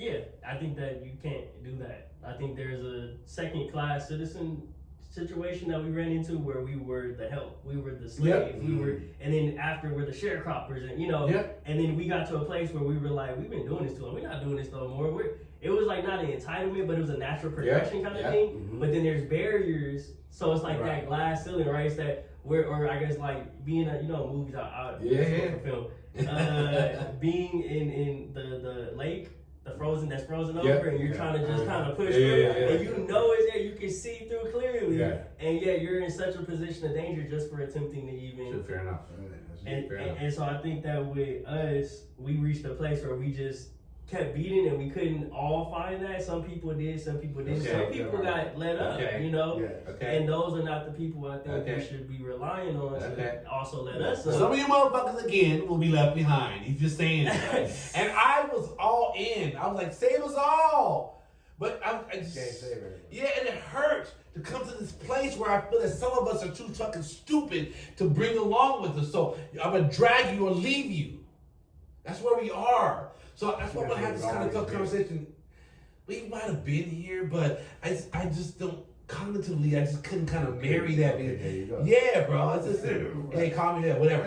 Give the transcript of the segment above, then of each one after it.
Yeah, I think that you can't do that. I think there's a second-class citizen situation that we ran into where we were the help, we were the slaves, we were, and then after we're the sharecroppers, and and then we got to a place where we were like, we've been doing this too long, we're not doing this no more. It was like not an entitlement, but it was a natural progression kind of thing. But then there's barriers, so it's like that glass ceiling, right? It's that or I guess like being a movies out film, being in the lake. That's frozen over, and you're trying to just kind of push through, and it's there. You can see through clearly, and yet you're in such a position of danger just for attempting to even. Fair enough. And so I think that with us, we reached a place where we just kept beating, and we couldn't all find that. Some people did, some people didn't. Some people got let up, and those are not the people I think we should be relying on to also let us up. Some of you motherfuckers again will be left behind. He's just saying that. And I was all in. I was like, save us all. But I just can't save everyone. Yeah, and it hurts to come to this place where I feel that some of us are too fucking stupid to bring along with us. So I'm gonna drag you or leave you. That's where we are. So that's why I have this kind of tough conversation. We might have been here, but I just don't cognitively. I just couldn't kind of marry that. Okay, there you go. Yeah, bro. It's just, hey, call me that, whatever.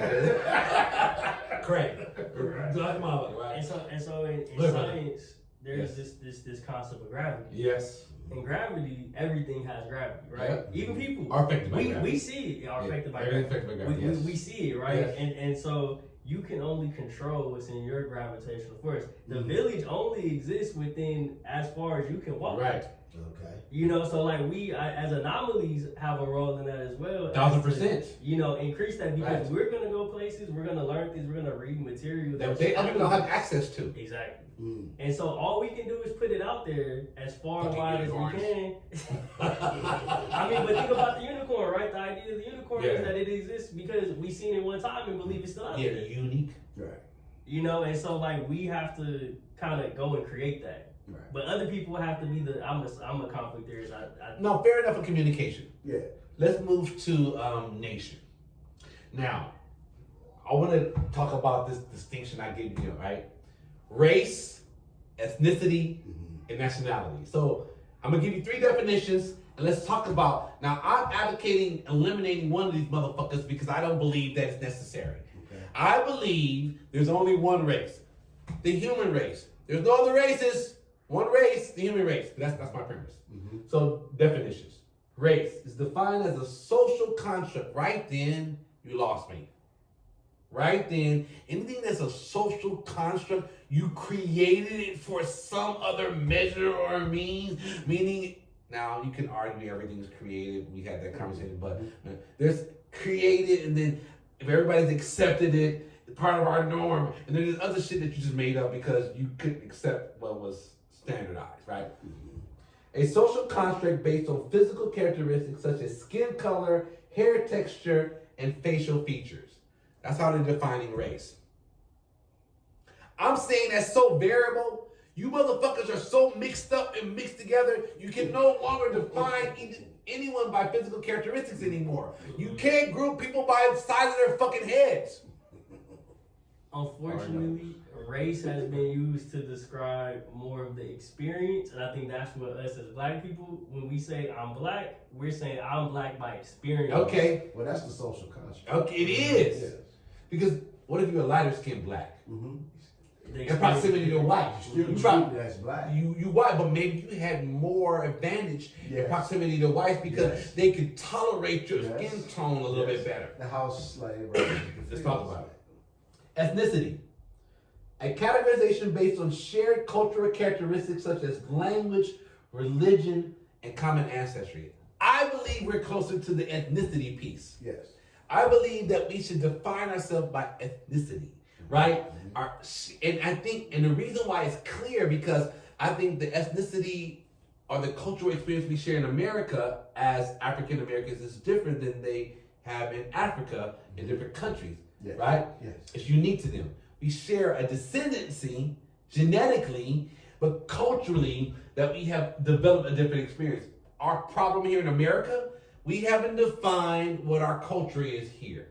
Correct. Right. And so in science, there's this concept of gravity. Yes. In gravity, everything has gravity, right? Yeah. Even people are affected by gravity. We see it are affected by gravity. We see it, right? Yes. And so you can only control what's in your gravitational force. The village only exists within as far as you can walk. Right. Okay. So like we as anomalies have a role in that as well. 1,000%. Increase that because we're gonna go places, we're gonna learn things, we're gonna read material that they other people don't have access to. Exactly. And so all we can do is put it out there as far and wide as we can. I mean, but think about the unicorn, right? The idea of the unicorn is that it exists because we seen it one time and believe it's still out there. Yeah, unique. Right. And so like we have to kind of go and create that. Right. But other people have to be I'm a conflict theorist. No, fair enough for communication. Yeah. Let's move to nation. Now, I want to talk about this distinction I gave you, right? Race, ethnicity, and nationality. So I'm gonna give you 3 definitions, and let's talk about. Now, I'm advocating eliminating one of these motherfuckers because I don't believe that it's necessary. Okay. I believe there's only one race, the human race. There's no other races. One race, the human race. That's my premise. So definitions. Race is defined as a social construct. Right then, you lost me. Right then, anything that's a social construct, you created it for some other measure or means. Meaning, now you can argue everything's created. We had that conversation, but there's created, and then if everybody's accepted it, it's part of our norm. And then there's other shit that you just made up because you couldn't accept what was standardized, right? A social construct based on physical characteristics such as skin color, hair texture, and facial features. That's how they're defining race. I'm saying that's so variable. You motherfuckers are so mixed up and mixed together, you can no longer define anyone by physical characteristics anymore. You can't group people by the size of their fucking heads. Unfortunately, race has been used to describe more of the experience, and I think that's what us as black people, when we say I'm black, we're saying I'm black by experience. Okay. Well, that's the social construct. Okay, it is. Yes. Because what if you're a lighter skinned black? In proximity to white. That's black. You white, but maybe you had more advantage in proximity to whites because they could tolerate your skin tone a little bit better. The house slave. Let's talk about it. Ethnicity. A categorization based on shared cultural characteristics such as language, religion, and common ancestry. I believe we're closer to the ethnicity piece. Yes. I believe that we should define ourselves by ethnicity, right? And I think, and the reason why it's clear because I think the ethnicity or the cultural experience we share in America as African Americans is different than they have in Africa in different countries, right? Yes. It's unique to them. We share a descendancy genetically, but culturally that we have developed a different experience. Our problem here in America, we haven't defined what our culture is here.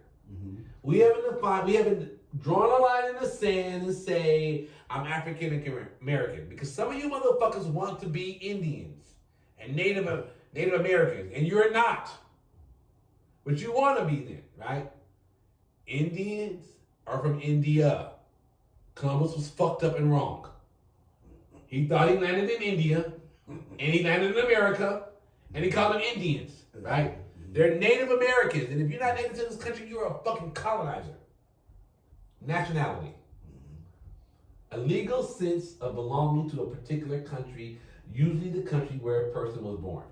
We haven't drawing a line in the sand and say, I'm African American. Because some of you motherfuckers want to be Indians and Native Americans, and you're not. But you want to be then, right? Indians are from India. Columbus was fucked up and wrong. He thought he landed in India, and he landed in America, and he called them Indians, right? They're Native Americans, and if you're not native to this country, you're a fucking colonizer. Nationality. A legal sense of belonging to a particular country, usually the country where a person was born.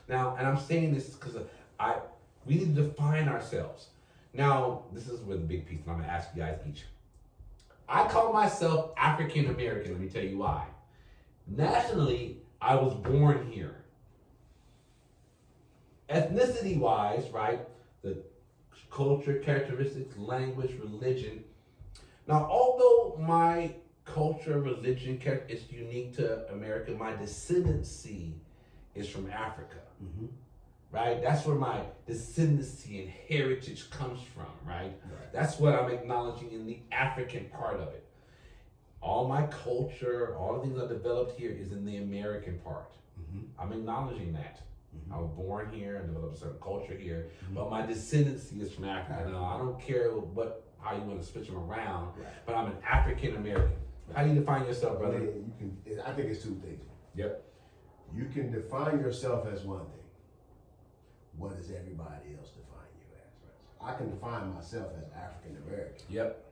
Now, and I'm saying this because we need to define ourselves. Now, this is where the big piece, and I'm going to ask you guys each. I call myself African American. Let me tell you why. Nationally, I was born here. Ethnicity-wise, right, the culture, characteristics, language, religion. Now, although my culture, religion is unique to America, my descendancy is from Africa, right? That's where my descendancy and heritage comes from, right? That's what I'm acknowledging in the African part of it. All my culture, all the things I developed here is in the American part. I'm acknowledging that. I was born here, I developed a certain culture here, but my descendancy is from Africa. Now, I don't care how you want to switch them around, but I'm an African American. How do you define yourself, brother? I think it's two things. Yep. You can define yourself as one thing. What does everybody else define you as? Right? I can define myself as African American. Yep.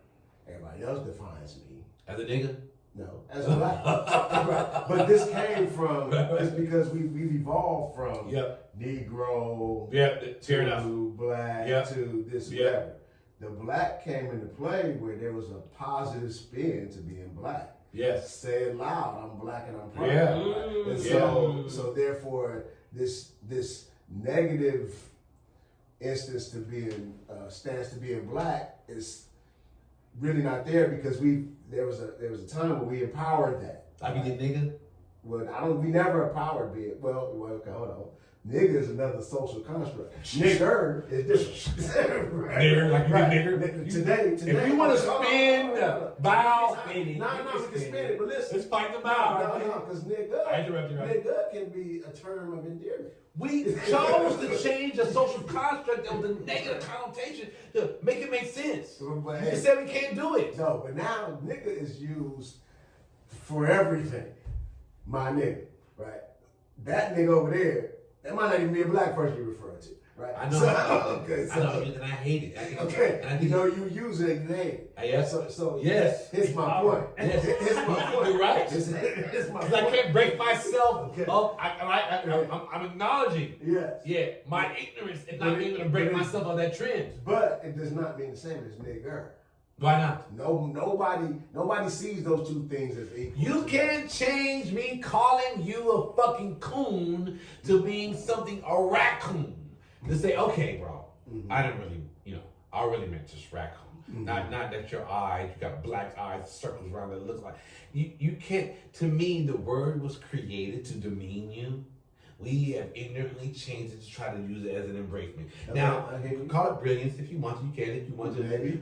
Everybody else defines me As a nigga? No, as a black. Right. But this came from, it's because we've evolved from Negro to black to this whatever. The black came into play where there was a positive spin to being black. Yes. Say it loud, I'm black and I'm proud. Yeah. Right? And so therefore this negative instance to being stance to being black is really not there because there was a time when we empowered that. I mean, nigga. Well, we never empowered being. Well, okay, hold on. Nigga is another social construct. Nigger is different. Right? Nigger, like you right. nigger. Today. If you want to spin the bow, no, we can spin it. But listen, let's fight the bow. No, because nigga, I interrupted you. Right? Nigga can be a term of endearment. We chose to change a social construct that was a negative connotation to make it make sense. But, you said we can't do it. No, but now nigga is used for everything. My nigga, right? That nigga over there, that might not even be a black person you're referring to, right? I know. I know, and I hate it. Okay, and you use it and you hate it. Yes. So yes. Here's my point. Yes. Here's my point. You're right. Here's my point. I can't break myself. Okay. I'm acknowledging. Yes. Yeah, my ignorance is not being able to break myself on that trend. But it does not mean the same as nigger. Why not? Nobody sees those two things as equal. You can't change me calling you a fucking coon to being something a raccoon. To say, okay, bro, I didn't really, I really meant just raccoon. Not that your eyes, you got black eyes, circles around that look like. You can't, to me, the word was created to demean you. We have ignorantly changed it to try to use it as an embracement. Okay, now, call it brilliance if you want to. You can if you want to. Maybe.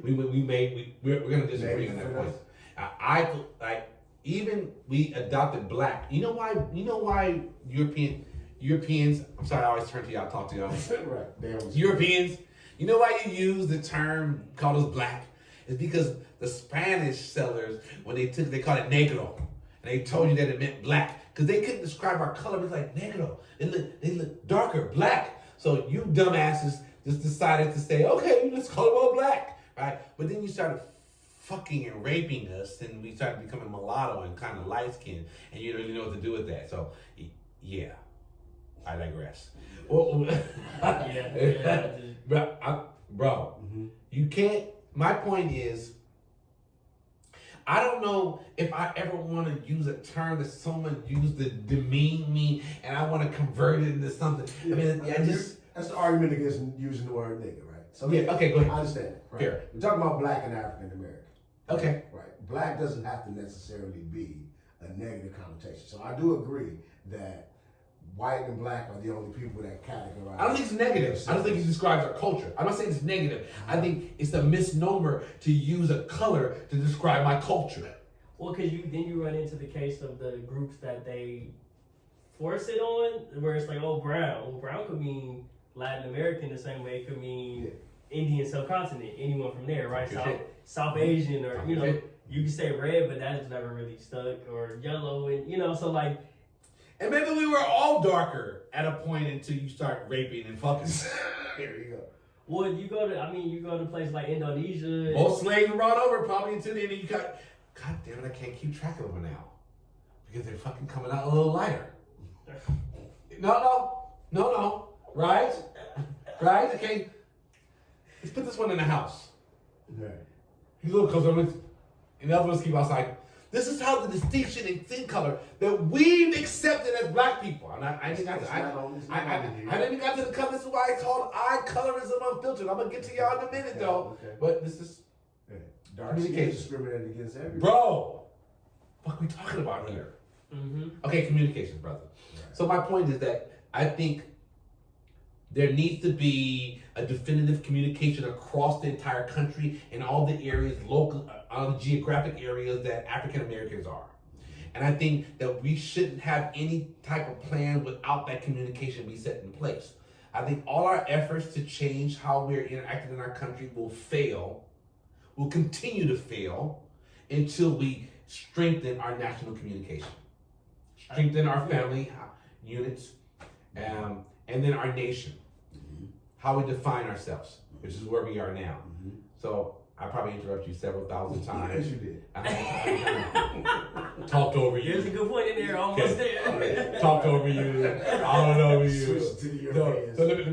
We're going to disagree on that point. I even we adopted black. You know why Europeans, I'm sorry, I always turn to y'all, talk to y'all. Right. Europeans, you know why you use the term, call us black? It's because the Spanish settlers, when they called it negro. And they told you that it meant black. Because they couldn't describe our color. It's like negro. They look darker, black. So you dumbasses just decided to say, okay, let's call it all black. Right? But then you started fucking and raping us, and we started becoming mulatto and kind of light-skinned, and you don't really know what to do with that. So, yeah. I digress. Bro, you can't. My point is, I don't know if I ever want to use a term that someone used to demean me, and I want to convert it into something. Yeah. That's the argument against using the word nigga, right? So okay, go ahead. I understand. Right? Fair. We're talking about black and African American. Okay. Right. Black doesn't have to necessarily be a negative connotation. So I do agree that white and black are the only people that categorize. I don't think it's negative. I don't think it describes our culture. I'm not saying it's negative. I think it's a misnomer to use a color to describe my culture. Well, because you run into the case of the groups that they force it on, where it's like, oh, brown. Well, brown could mean Latin American the same way it could mean Indian subcontinent, anyone from there, right? South Asian, or you can say red, but that is never really stuck, or yellow, and so like. And maybe we were all darker at a point until you start raping and fucking. Here you go. Well, you go to places like Indonesia. Most slaves were brought over probably until the end. You got, God damn it, I can't keep track of them now because they're fucking coming out a little lighter. No, right? Okay, let's put this one in the house. Right. He's a little closer. And the other ones keep outside. This is how the distinction in skin color that we've accepted as black people. I didn't even got to the color. This is why it's called eye colorism unfiltered. I'm gonna get to y'all in a minute though. Okay. But this is dark skin discriminated against everybody. Bro, what are we talking about here? Mm-hmm. Okay, communication, brother. Right. So my point is that I think there needs to be a definitive communication across the entire country in all the areas, local, all the geographic areas that African Americans are. And I think that we shouldn't have any type of plan without that communication be set in place. I think all our efforts to change how we're interacting in our country will continue to fail until we strengthen our national communication, strengthen our family units, and then our nation, how we define ourselves, which is where we are now. So I probably interrupted you several thousand times. Yes, you did. Talked over you. There's a good point in there, almost there. Talked over you. I don't know you. Switch to the Europeans. So let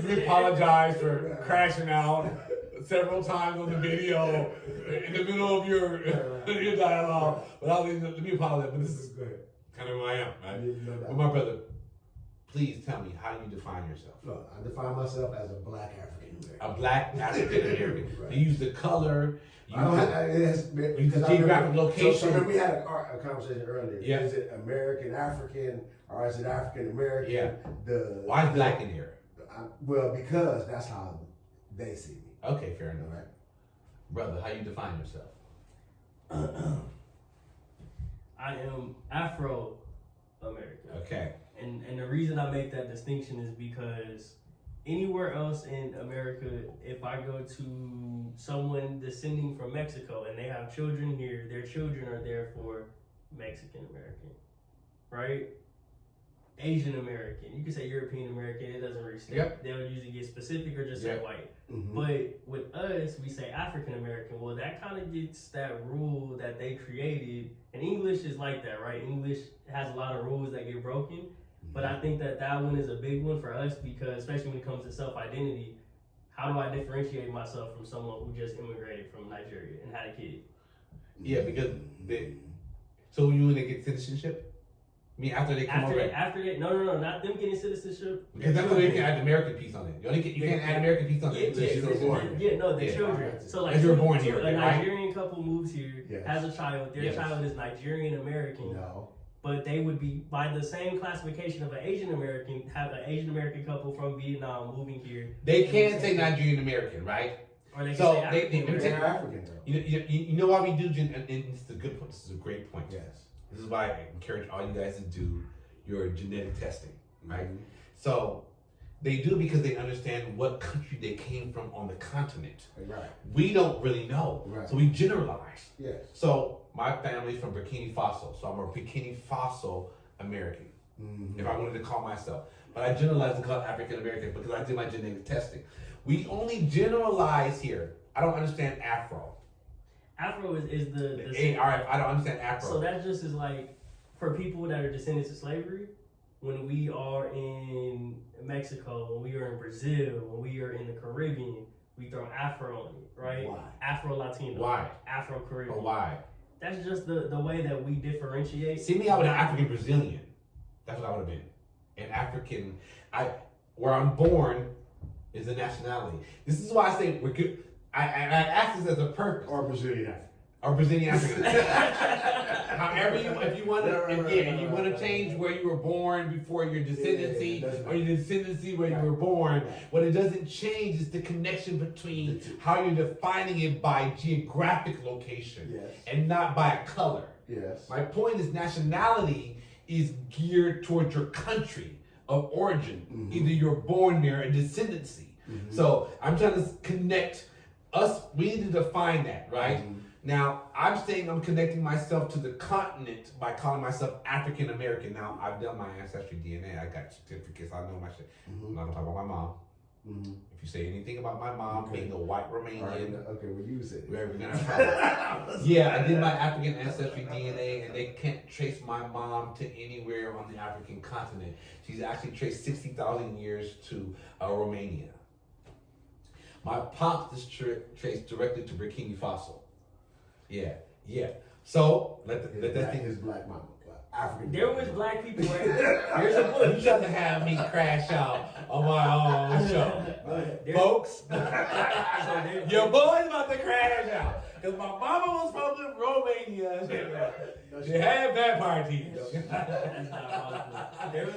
me apologize for crashing out several times on the video in the middle of your dialogue. But let me apologize. But this is good. Kind of who I am, right? But my brother, please tell me how you define yourself. Look, I define myself as a black African American. A black African American. Right. You use the color. It has use the geographic location. So we had a conversation earlier. Yeah. Is it American African or is it African American? Yeah. Why is black in here? Well, because that's how they see me. Okay, fair enough. Right. Brother, how you define yourself? I am Afro-American. Okay. And the reason I make that distinction is because anywhere else in America, if I go to someone descending from Mexico and they have children here, their children are therefore Mexican American, right? Asian American. You can say European American, it doesn't really stick. Yep. They'll usually get specific or just say white. Mm-hmm. But with us, we say African American. Well, that kind of gets that rule that they created. And English is like that, right? English has a lot of rules that get broken. Mm-hmm. But I think that one is a big one for us because, especially when it comes to self-identity, how do I differentiate myself from someone who just immigrated from Nigeria and had a kid? Yeah, because so you when they get citizenship? I mean, after they come over? After they, no, not them getting citizenship. Because that's the way you can add the American piece on it. You can't add American piece on it unless you were born. Yeah, no, the children. So like, if you're born here, a Nigerian couple moves here, yes. has a child. Their child is Nigerian American. No. But they would be, by the same classification of an Asian American, have an Asian American couple from Vietnam moving here. They can't say Nigerian American, right? Or they can so say they're African though. You know why we do, and it's a good point. This is a great point. Yes. This is why I encourage all you guys to do your genetic testing, right? Mm-hmm. So they do because they understand what country they came from on the continent. Right. We don't really know, right. So we generalize. Yes. So my family's from Burkina Faso, so I'm a Burkina Faso American, if I wanted to call myself. But I generalize and call it African American because I did my genetic testing. We only generalize here. I don't understand Afro. Afro is the I don't understand Afro. So that just is like, for people that are descendants of slavery, when we are in Mexico, when we are in Brazil, when we are in the Caribbean, we throw Afro on it, right? Why? Afro-Latino. Why? Afro-Caribbean. But why? That's just the way that we differentiate. See me, I would have African Brazilian. That's what I would have been. An African, where I'm born is a nationality. This is why I say we're good. I ask this as a purpose. Or Brazilian African. or Brazilian African. However, if you want to change where you were born before your descendancy, or your descendancy where you were born, what it doesn't change is the connection between how you're defining it by geographic location and not by a color. Yes. My point is nationality is geared towards your country of origin. Either you're born there or descendancy. So I'm trying to connect us. We need to define that, right? Now, I'm saying I'm connecting myself to the continent by calling myself African American. Now, I've done my ancestry DNA. I got certificates. I know my shit. I'm not gonna talk about my mom. If you say anything about my mom being a white Romanian, well, use it. We're gonna have yeah, I did my African ancestry DNA, and they can't trace my mom to anywhere on the African continent. She's actually traced 60,000 years to Romania. My pops is traced directly to Burkina Faso. Yeah. So let that thing is black mama. African. There was black people. There's a book. You trying to have me crash out on my own show, folks. Your boy's about to crash out because my mama was from Romania. She had vampire teeth. There was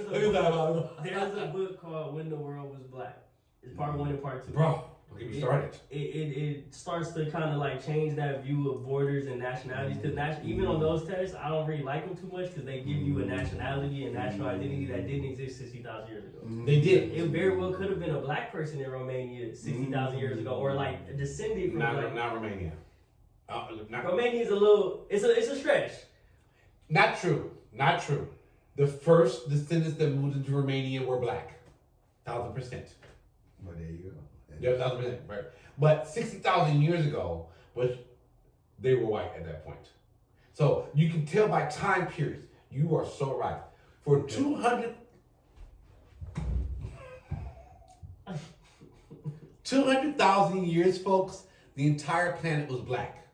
a book called When the World Was Black. It's part 1 and part 2. Bro. Get me started. It starts to kind of like change that view of borders and nationalities, because even on those tests, I don't really like them too much because they give you a nationality and national identity that didn't exist 60,000 years ago. They did. It very well could have been a black person in Romania 60,000 years ago, or like descended from not Romania. Romania is a little. It's a stretch. Not true. The first descendants that moved into Romania were black, 1,000%. Well, there you go. Yeah, 1,000%, right. But 60,000 years ago, they were white at that point. So you can tell by time periods. You are so right. For 200,000 years, folks, the entire planet was black.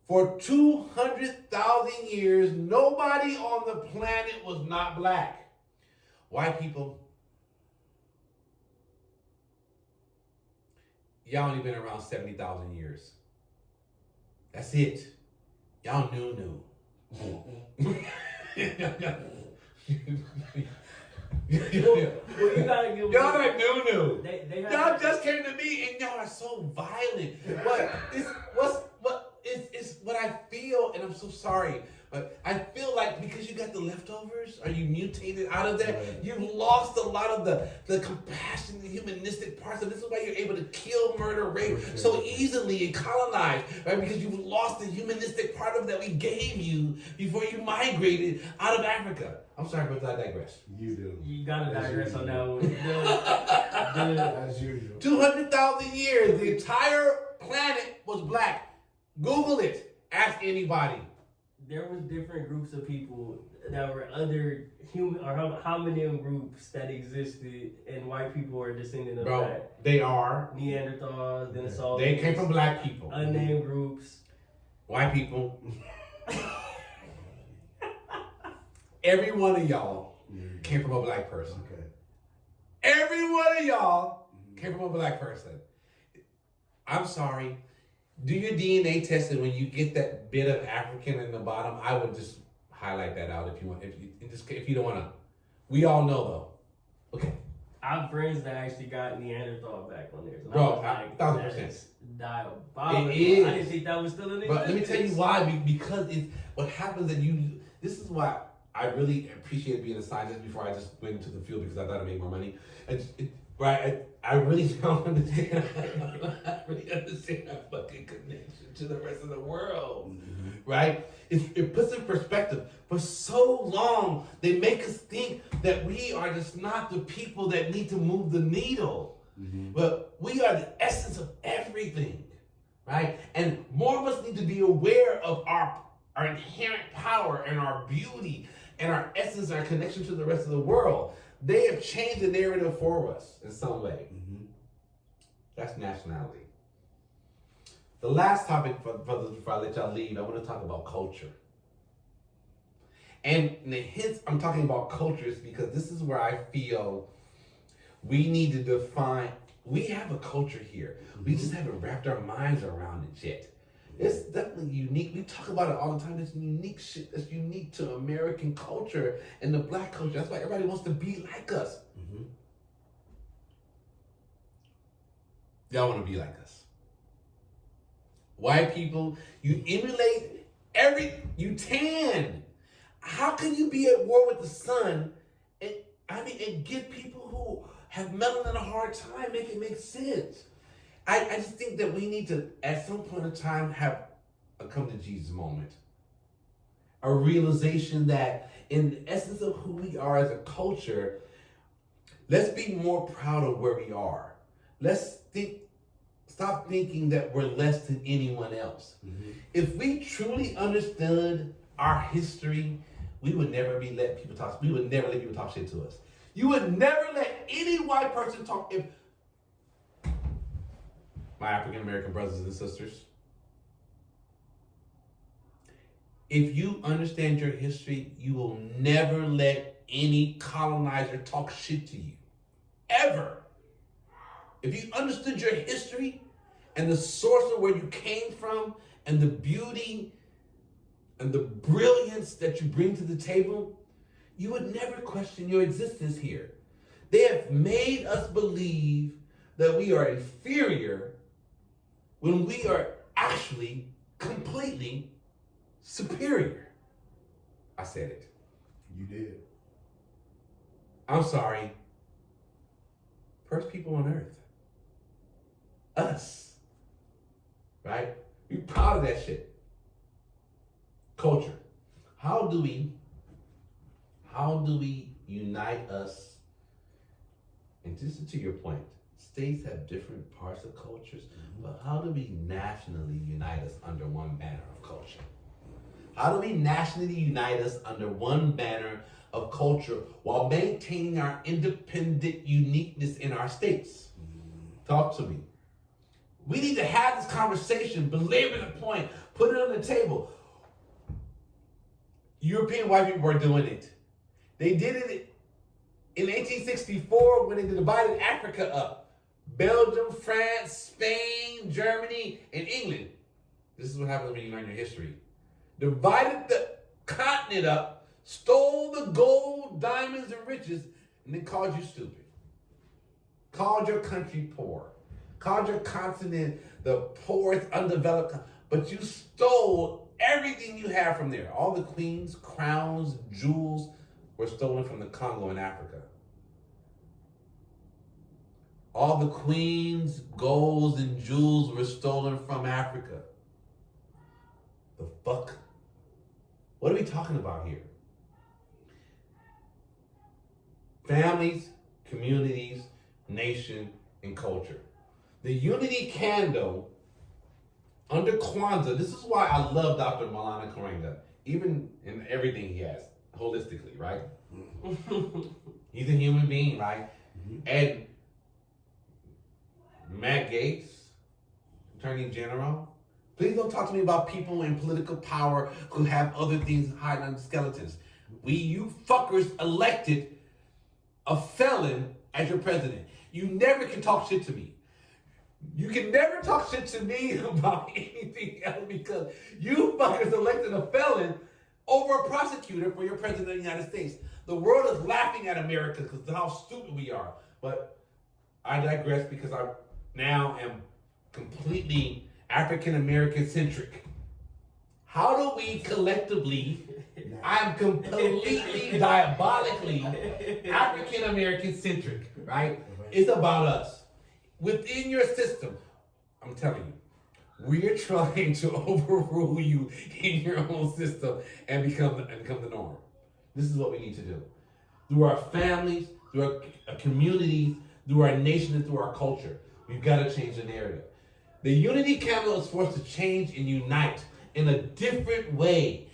For 200,000 years, nobody on the planet was not black. White people, y'all only been around 70,000 years. That's it. Y'all new. Well, you gotta give y'all are new. They y'all just came to me and y'all are so violent. It's what I feel, and I'm so sorry. But I feel like because you got the leftovers, or you mutated out of there, you've lost a lot of the compassion, the humanistic parts. And this is why you're able to kill, murder, rape so easily and colonize, right? Because you've lost the humanistic part of that we gave you before you migrated out of Africa. I'm sorry, but I digress. You do. You gotta digress on that one. As usual. 200,000 years, the entire planet was black. Google it. Ask anybody. There was different groups of people that were other human or hominin groups that existed, and white people are descendant of that. They are Neanderthals, Dinosaurs. They came from black people. Unnamed groups. White people. Every one of y'all came from a black person. Okay. Every one of y'all came from a black person. I'm sorry. Do your DNA test, and when you get that bit of African in the bottom, I would just highlight that out if you want. If you don't want to. We all know though. Okay. I have friends that actually got Neanderthal back on there. So bro, like, 1,000%. Diabolical. It is. I didn't think that was still in existence. But let me tell you why. Because it's what happens that you. This is why I really appreciate being a scientist before I just went into the field, because I thought I'd make more money. I really don't understand. I really understand our fucking connection to the rest of the world, right? It puts in perspective. For so long, they make us think that we are just not the people that need to move the needle. But we are the essence of everything, right? And more of us need to be aware of our inherent power and our beauty and our essence, our connection to the rest of the world. They have changed the narrative for us in some way. That's nationality. The last topic, brothers, before I let y'all leave, I want to talk about culture. And the hints I'm talking about culture is because this is where I feel we need to define. We have a culture here. We just haven't wrapped our minds around it yet. It's definitely unique. We talk about it all the time. It's unique shit that's unique to American culture and the black culture. That's why everybody wants to be like us. Mm-hmm. Y'all want to be like us. White people, you emulate you tan. How can you be at war with the sun and give people who have melanin a hard time, make it make sense? I just think that we need to, at some point in time, have a come to Jesus moment. A realization that in the essence of who we are as a culture, let's be more proud of where we are. Let's stop thinking that we're less than anyone else. Mm-hmm. If we truly understood our history, we would never let people talk shit to us. You would never let any white person talk. If my African American brothers and sisters, if you understand your history, you will never let any colonizer talk shit to you. Ever. If you understood your history and the source of where you came from and the beauty and the brilliance that you bring to the table, you would never question your existence here. They have made us believe that we are inferior when we are actually completely superior. I said it. You did. I'm sorry. First people on earth. Us. Right? Be proud of that shit. Culture. How do we unite us? And just to your point, states have different parts of cultures, but how do we nationally unite us under one banner of culture? How do we nationally unite us under one banner of culture while maintaining our independent uniqueness in our states? Talk to me. We need to have this conversation, belabor the point, put it on the table. European white people are doing it. They did it in 1864 when they divided Africa up. Belgium, France, Spain, Germany, and England. This is what happens when you learn your history. Divided the continent up, stole the gold, diamonds, and riches, and then called you stupid. Called your country poor. Called your continent the poorest, undeveloped, but you stole everything you have from there. All the queens, crowns, jewels were stolen from the Congo in Africa. All the queens, golds, and jewels were stolen from Africa. The fuck? What are we talking about here? Families, communities, nation, and culture. The unity candle under Kwanzaa, this is why I love Dr. Malana Karenga, even in everything he has, holistically, right? He's a human being, right? Mm-hmm. And Matt Gaetz, Attorney General, please don't talk to me about people in political power who have other things hiding under skeletons. You fuckers elected a felon as your president. You never can talk shit to me. You can never talk shit to me about anything else because you fuckers elected a felon over a prosecutor for your president of the United States. The world is laughing at America because of how stupid we are. But I digress because I now am completely African American centric. How do we collectively, I'm completely diabolically African American centric, right? It's about us. Within your system, I'm telling you, we're trying to overrule you in your own system and become the norm. This is what we need to do. Through our families, through our communities, through our nation, and through our culture. We've got to change the narrative. The unity candle is forced to change and unite in a different way.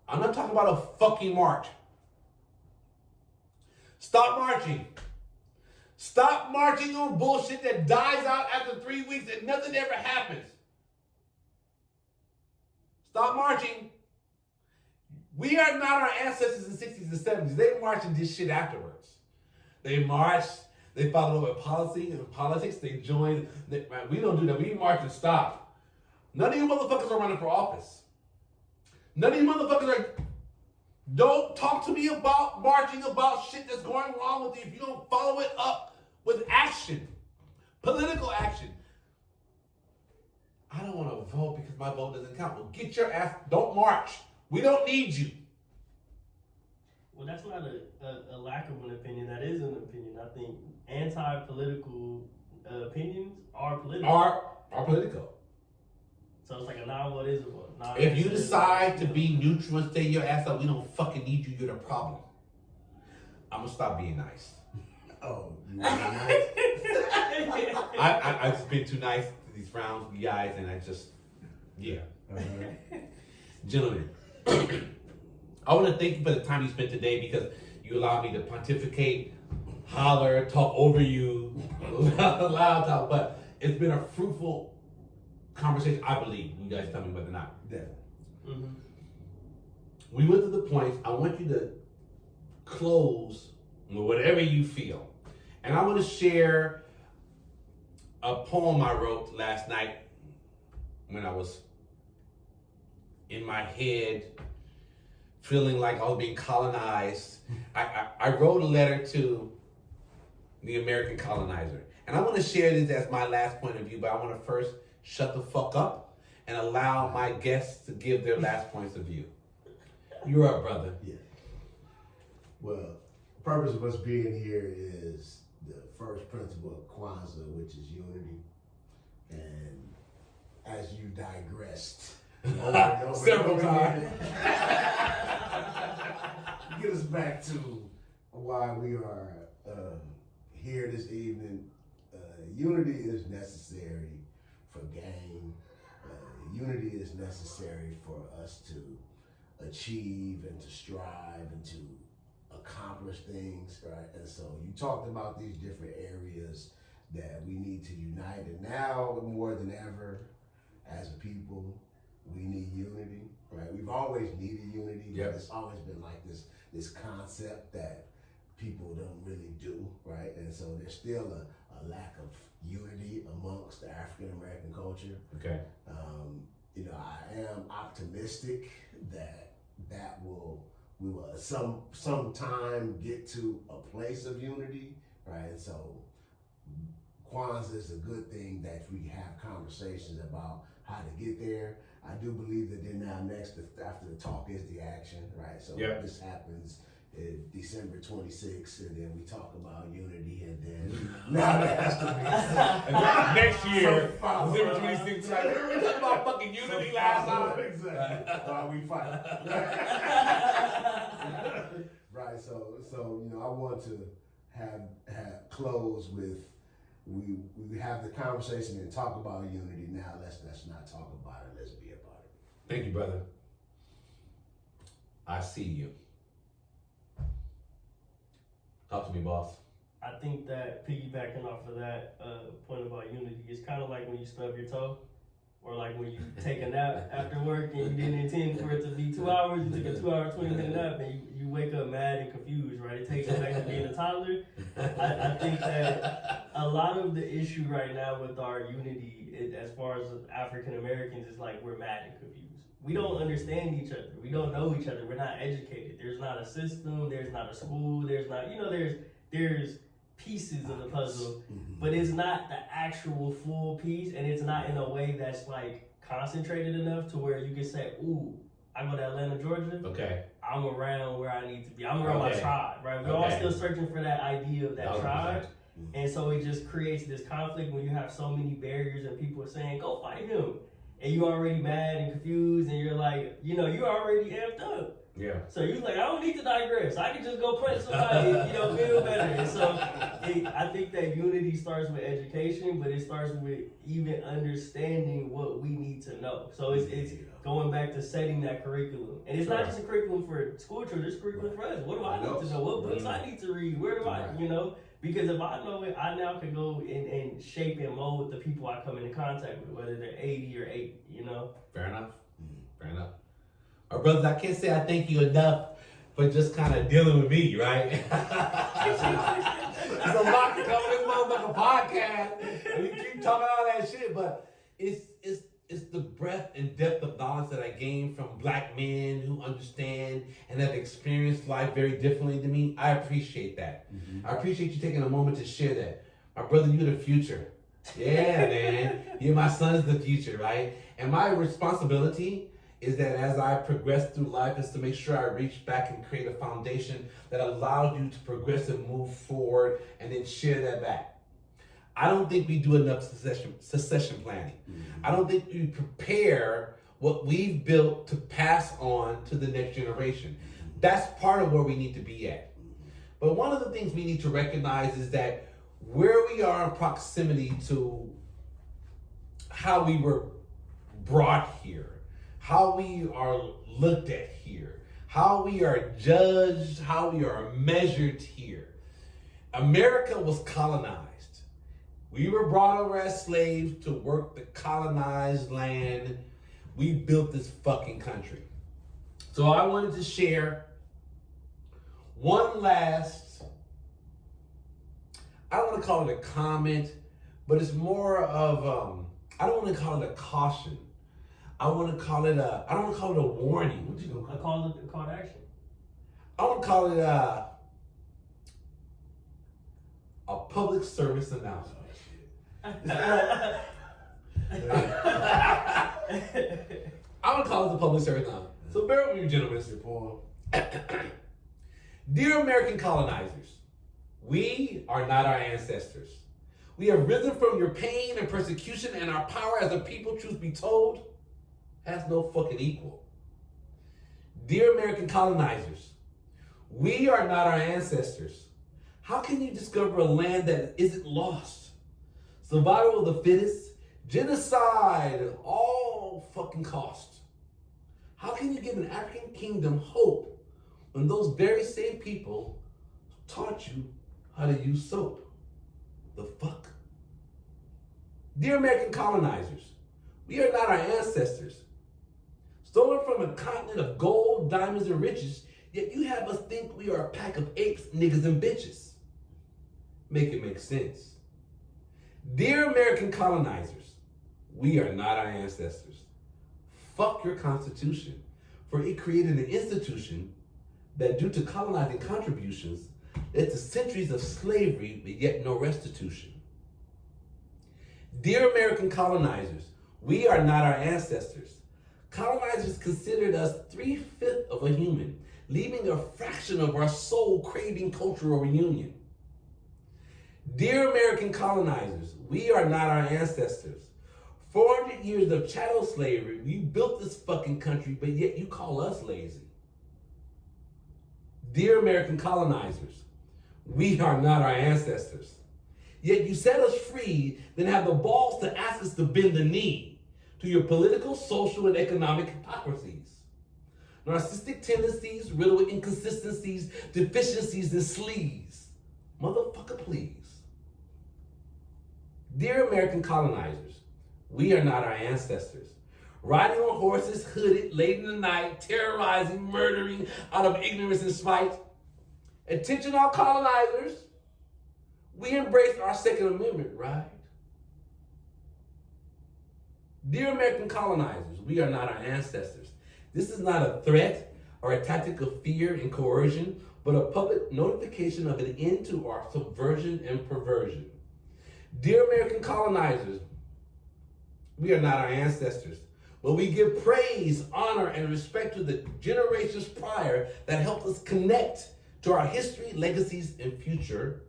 I'm not talking about a fucking march. Stop marching. Stop marching on bullshit that dies out after 3 weeks and nothing ever happens. Stop marching. We are not our ancestors in the 60s and 70s. They marched and did shit afterwards. They marched. They followed up with policy and politics. They joined. We don't do that. We march and stop. None of you motherfuckers are running for office. None of you motherfuckers are. Don't talk to me about marching about shit that's going wrong with you if you don't follow it up with action. Political action. I don't want to vote because my vote doesn't count. Well, get your ass. Don't march. We don't need you. Well, that's not a lack of an opinion. That is an opinion. I think anti-political opinions are political. Are political. So it's like a non-vote is a vote. If you decide to be neutral and stay your ass up, we don't fucking need you. You're the problem. I'm gonna stop being nice. Oh, you want to be nice? I've been too nice to these rounds, you guys, and I just, yeah. Gentlemen, I want to thank you for the time you spent today because you allowed me to pontificate, holler, talk over you, loud talk, but it's been a fruitful conversation, I believe. You guys tell me whether or not. Definitely. Mm-hmm. We went to the point, I want you to close with whatever you feel. And I want to share a poem I wrote last night when I was in my head, feeling like I was being colonized. I wrote a letter to the American colonizer. And I want to share this as my last point of view, but I want to first shut the fuck up and allow my guests to give their last points of view. You're up, brother. Yeah. Well, the purpose of us being here is the first principle of Kwanzaa, which is unity. And as you digressed several times, get us back to why we are here this evening. Unity is necessary for gain. Unity is necessary for us to achieve and to strive and to accomplish things, right? And so you talked about these different areas that we need to unite, and now more than ever, as a people, we need unity, right? We've always needed unity. Yep. But it's always been like this concept that people don't really do, right? And so there's still a lack of unity amongst the African American culture. Okay. I am optimistic that we will sometime get to a place of unity, right? And so Kwanzaa is a good thing that we have conversations about how to get there. I do believe that then now next, after the talk is the action, right? So this happens December 26th, and then we talk about unity, and then now there has to be next year, December 26th. Like, we were talking about fucking unity last time. Exactly. While we fight. Right. So I want to have close with we have the conversation and talk about unity. Now let's not talk about it. Let's be about it. Thank you, brother. I see you. Talk to me, boss. I think that piggybacking off of that point about unity, it's kind of like when you stub your toe, or like when you take a nap after work and you didn't intend for it to be 2 hours, you took a 2 hour, 20-minute nap, and you wake up mad and confused, right? It takes you back to being a toddler. I think that a lot of the issue right now with our unity, as far as African Americans, is like we're mad and confused. We don't understand each other. We don't know each other. We're not educated. There's not a system. There's not a school. There's not, there's pieces of the puzzle, but it's not the actual full piece, and it's not in a way that's like concentrated enough to where you can say, ooh, I go to Atlanta, Georgia. Okay. I'm around where I need to be. I'm around my tribe, right? We're all still searching for that idea of that tribe. And so it just creates this conflict when you have so many barriers and people are saying, go fight him. And you already mad and confused, and you're like, you already amped up. Yeah. So you're like, I don't need to digress. I can just go punch somebody, feel better. And so I think that unity starts with education, but it starts with even understanding what we need to know. So it's going back to setting that curriculum. And it's not just a curriculum for school children, it's a curriculum for us. What do I need to know? What books I need to read? Where do I, Because if I know it, I now can go and shape and mold the people I come into contact with, whether they're 80 or 8, Fair enough. Fair enough. Our brothers, I can't say I thank you enough for just kind of dealing with me, right? There's a lot to come in this motherfucking podcast, and we keep talking all that shit, but it's the breadth and depth of knowledge that I gained from black men who understand and have experienced life very differently than me, I appreciate that. I appreciate you taking a moment to share that. My brother, you're the future. Yeah, man. You're my son's the future, right? And my responsibility is that as I progress through life is to make sure I reach back and create a foundation that allows you to progress and move forward and then share that back. I don't think we do enough succession planning. I don't think we prepare what we've built to pass on to the next generation. That's part of where we need to be at. But one of the things we need to recognize is that where we are in proximity to how we were brought here, how we are looked at here, how we are judged, how we are measured here. America was colonized. We were brought over as slaves to work the colonized land. We built this fucking country. So I wanted to share one last, I don't want to call it a comment, but it's more of, I don't want to call it a caution. I want to call it a, I don't want to call it a warning. What you gonna call it? A call to action. I want to call it a public service announcement. I'm gonna call it the public service now. So bear with me, gentlemen. Dear American colonizers, we are not our ancestors. We have risen from your pain and persecution, and our power as a people, truth be told, has no fucking equal. Dear American colonizers, we are not our ancestors. How can you discover a land that isn't lost? Survival of the fittest, genocide at all fucking cost. How can you give an African kingdom hope when those very same people taught you how to use soap? The fuck? Dear American colonizers, we are not our ancestors. Stolen from a continent of gold, diamonds, and riches, yet you have us think we are a pack of apes, niggas, and bitches. Make it make sense. Dear American colonizers, we are not our ancestors. Fuck your constitution, for it created an institution that, due to colonizing contributions, led to centuries of slavery, but yet no restitution. Dear American colonizers, we are not our ancestors. Colonizers considered us 3/5 of a human, leaving a fraction of our soul craving cultural reunion. Dear American colonizers, we are not our ancestors. 400 years of chattel slavery, we built this fucking country, but yet you call us lazy. Dear American colonizers, we are not our ancestors. Yet you set us free, then have the balls to ask us to bend the knee to your political, social, and economic hypocrisies. Narcissistic tendencies, riddled with inconsistencies, deficiencies, and sleaze. Motherfucker, please. Dear American colonizers, we are not our ancestors. Riding on horses, hooded, late in the night, terrorizing, murdering out of ignorance and spite. Attention all colonizers, we embrace our Second Amendment, right? Dear American colonizers, we are not our ancestors. This is not a threat or a tactic of fear and coercion, but a public notification of an end to our subversion and perversion. Dear American colonizers, we are not our ancestors, but we give praise, honor, and respect to the generations prior that helped us connect to our history, legacies, and future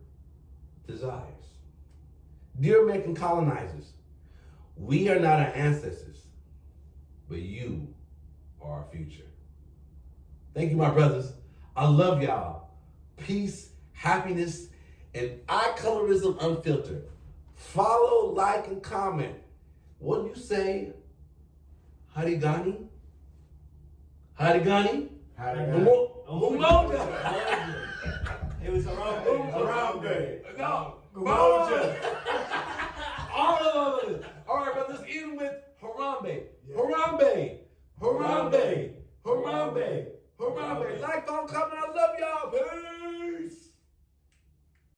desires. Dear American colonizers, we are not our ancestors, but you are our future. Thank you, my brothers. I love y'all. Peace, happiness, and eye-colorism unfiltered. Follow, like, and comment. What do you say? Harigani? Harigani? Harigani.